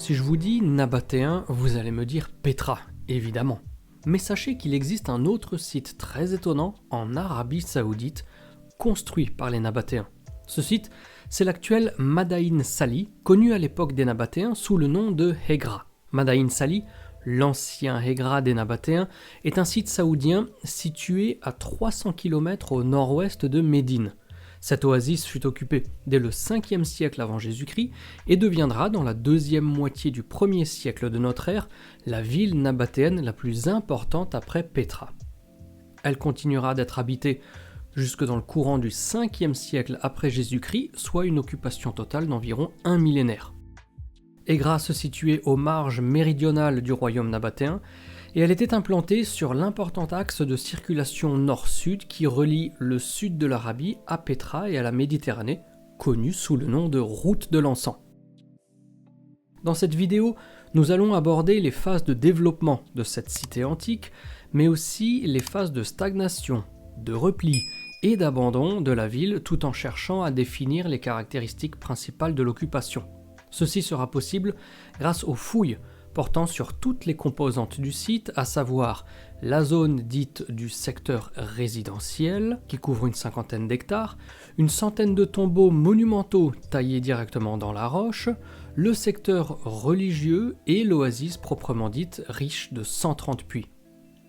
Si je vous dis nabatéen, vous allez me dire Pétra, évidemment. Mais sachez qu'il existe un autre site très étonnant en Arabie Saoudite, construit par les nabatéens. Ce site, c'est l'actuel Madain Sali, connu à l'époque des nabatéens sous le nom de Hegra. Madain Sali, l'ancien Hegra des nabatéens, est un site saoudien situé à 300 km au nord-ouest de Médine. Cette oasis fut occupée dès le 5e siècle avant Jésus-Christ et deviendra dans la deuxième moitié du 1er siècle de notre ère la ville nabatéenne la plus importante après Pétra. Elle continuera d'être habitée jusque dans le courant du 5e siècle après Jésus-Christ, soit une occupation totale d'environ un millénaire. Hegra se situait aux marges méridionales du royaume nabatéen et elle était implantée sur l'important axe de circulation nord-sud qui relie le sud de l'Arabie à Pétra et à la Méditerranée, connu sous le nom de route de l'encens. Dans cette vidéo, nous allons aborder les phases de développement de cette cité antique, mais aussi les phases de stagnation, de repli et d'abandon de la ville tout en cherchant à définir les caractéristiques principales de l'occupation. Ceci sera possible grâce aux fouilles portant sur toutes les composantes du site, à savoir la zone dite du secteur résidentiel, qui couvre une 50aine d'hectares, une centaine de tombeaux monumentaux taillés directement dans la roche, le secteur religieux et l'oasis proprement dite, riche de 130 puits.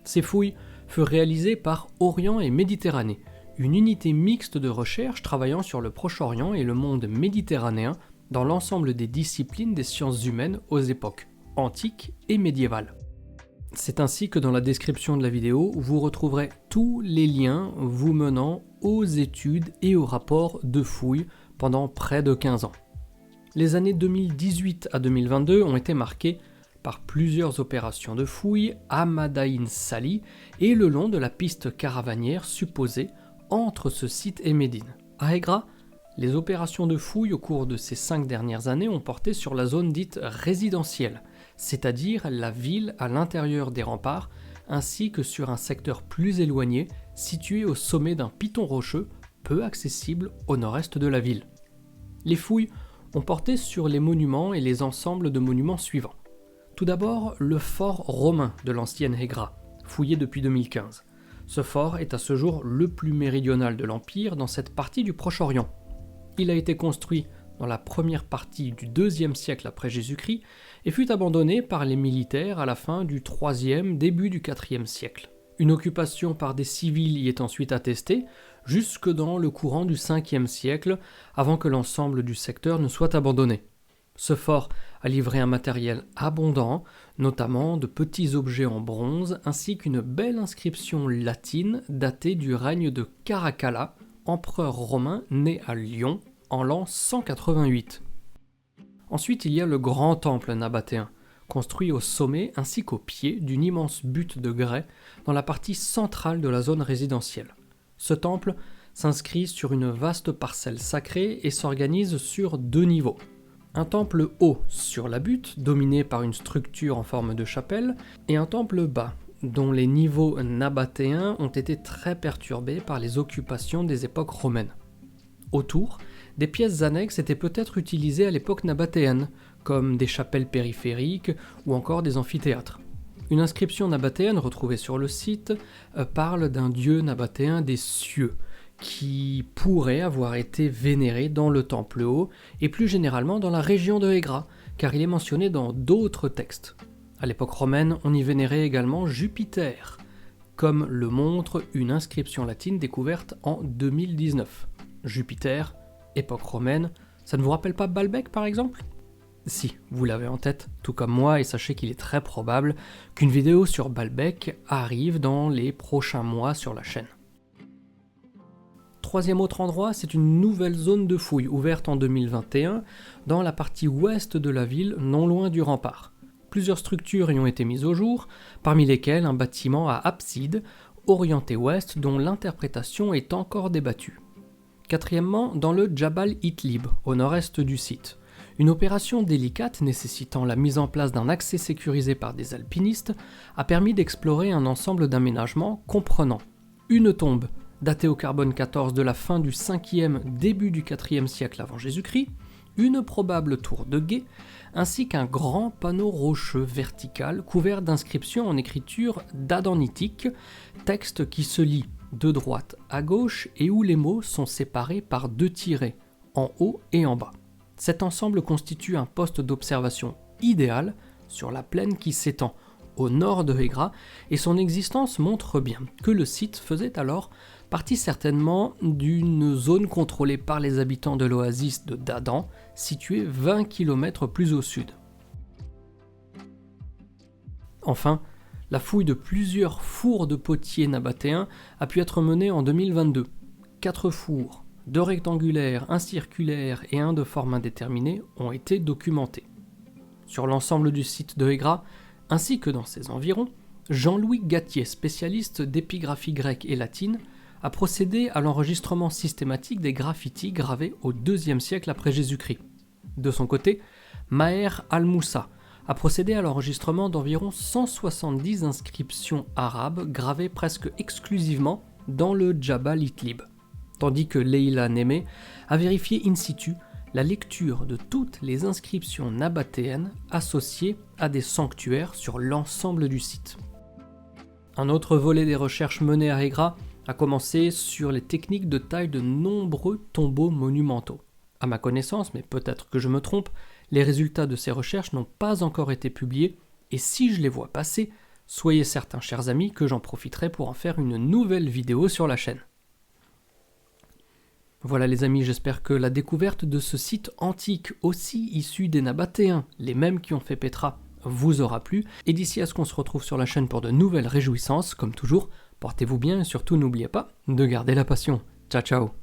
Ces fouilles furent réalisées par Orient et Méditerranée, une unité mixte de recherche travaillant sur le Proche-Orient et le monde méditerranéen dans l'ensemble des disciplines des sciences humaines aux époques antique et médiévale. C'est ainsi que dans la description de la vidéo, vous retrouverez tous les liens vous menant aux études et aux rapports de fouilles pendant près de 15 ans. Les années 2018 à 2022 ont été marquées par plusieurs opérations de fouilles à Madain Sali et le long de la piste caravanière supposée entre ce site et Médine. À Hegra, les opérations de fouilles au cours de ces 5 dernières années ont porté sur la zone dite résidentielle, c'est-à-dire la ville à l'intérieur des remparts, ainsi que sur un secteur plus éloigné, situé au sommet d'un piton rocheux, peu accessible au nord-est de la ville. Les fouilles ont porté sur les monuments et les ensembles de monuments suivants. Tout d'abord, le fort romain de l'ancienne Hegra, fouillé depuis 2015. Ce fort est à ce jour le plus méridional de l'Empire dans cette partie du Proche-Orient. Il a été construit dans la première partie du 2e siècle après Jésus-Christ et fut abandonné par les militaires à la fin du 3e, début du 4e siècle. Une occupation par des civils y est ensuite attestée, jusque dans le courant du 5e siècle, avant que l'ensemble du secteur ne soit abandonné. Ce fort a livré un matériel abondant, notamment de petits objets en bronze, ainsi qu'une belle inscription latine datée du règne de Caracalla, empereur romain né à Lyon en l'an 188. Ensuite, il y a le grand temple nabatéen, construit au sommet ainsi qu'au pied d'une immense butte de grès dans la partie centrale de la zone résidentielle. Ce temple s'inscrit sur une vaste parcelle sacrée et s'organise sur 2 niveaux. Un temple haut sur la butte, dominé par une structure en forme de chapelle, et un temple bas, dont les niveaux nabatéens ont été très perturbés par les occupations des époques romaines. Autour, des pièces annexes étaient peut-être utilisées à l'époque nabatéenne, comme des chapelles périphériques ou encore des amphithéâtres. Une inscription nabatéenne retrouvée sur le site parle d'un dieu nabatéen des cieux, qui pourrait avoir été vénéré dans le temple haut et plus généralement dans la région de Hegra, car il est mentionné dans d'autres textes. À l'époque romaine, on y vénérait également Jupiter, comme le montre une inscription latine découverte en 2019. Jupiter, époque romaine, ça ne vous rappelle pas Baalbek par exemple ? Si, vous l'avez en tête, tout comme moi, et sachez qu'il est très probable qu'une vidéo sur Baalbek arrive dans les prochains mois sur la chaîne. Troisième autre endroit, c'est une nouvelle zone de fouilles ouverte en 2021 dans la partie ouest de la ville, non loin du rempart. Plusieurs structures y ont été mises au jour, parmi lesquelles un bâtiment à abside, orienté ouest, dont l'interprétation est encore débattue. Quatrièmement, dans le Jabal Itlib, au nord-est du site. Une opération délicate nécessitant la mise en place d'un accès sécurisé par des alpinistes a permis d'explorer un ensemble d'aménagements comprenant une tombe datée au carbone 14 de la fin du 5e, début du 4e siècle avant Jésus-Christ, une probable tour de guet, ainsi qu'un grand panneau rocheux vertical couvert d'inscriptions en écriture dadanitique, texte qui se lit de droite à gauche et où les mots sont séparés par 2 tirets, en haut et en bas. Cet ensemble constitue un poste d'observation idéal sur la plaine qui s'étend au nord de Hegra, et son existence montre bien que le site faisait alors partie certainement d'une zone contrôlée par les habitants de l'oasis de Dadan, située 20 km plus au sud. Enfin, la fouille de plusieurs fours de potiers nabatéens a pu être menée en 2022. 4 fours, 2 rectangulaires, 1 circulaire et 1 de forme indéterminée ont été documentés. Sur l'ensemble du site de Hegra, ainsi que dans ses environs, Jean-Louis Gattier, spécialiste d'épigraphie grecque et latine, a procédé à l'enregistrement systématique des graffitis gravés au IIe siècle après Jésus-Christ. De son côté, Maher Al-Moussa a procédé à l'enregistrement d'environ 170 inscriptions arabes gravées presque exclusivement dans le Djabal Itlib, tandis que Leila Némé a vérifié in situ la lecture de toutes les inscriptions nabatéennes associées à des sanctuaires sur l'ensemble du site. Un autre volet des recherches menées à Hegra a commencé sur les techniques de taille de nombreux tombeaux monumentaux. À ma connaissance, mais peut-être que je me trompe, les résultats de ces recherches n'ont pas encore été publiés, et si je les vois passer, soyez certains, chers amis, que j'en profiterai pour en faire une nouvelle vidéo sur la chaîne. Voilà les amis, j'espère que la découverte de ce site antique, aussi issu des Nabatéens, les mêmes qui ont fait Pétra, vous aura plu. Et d'ici à ce qu'on se retrouve sur la chaîne pour de nouvelles réjouissances, comme toujours, portez-vous bien et surtout n'oubliez pas de garder la passion. Ciao ciao.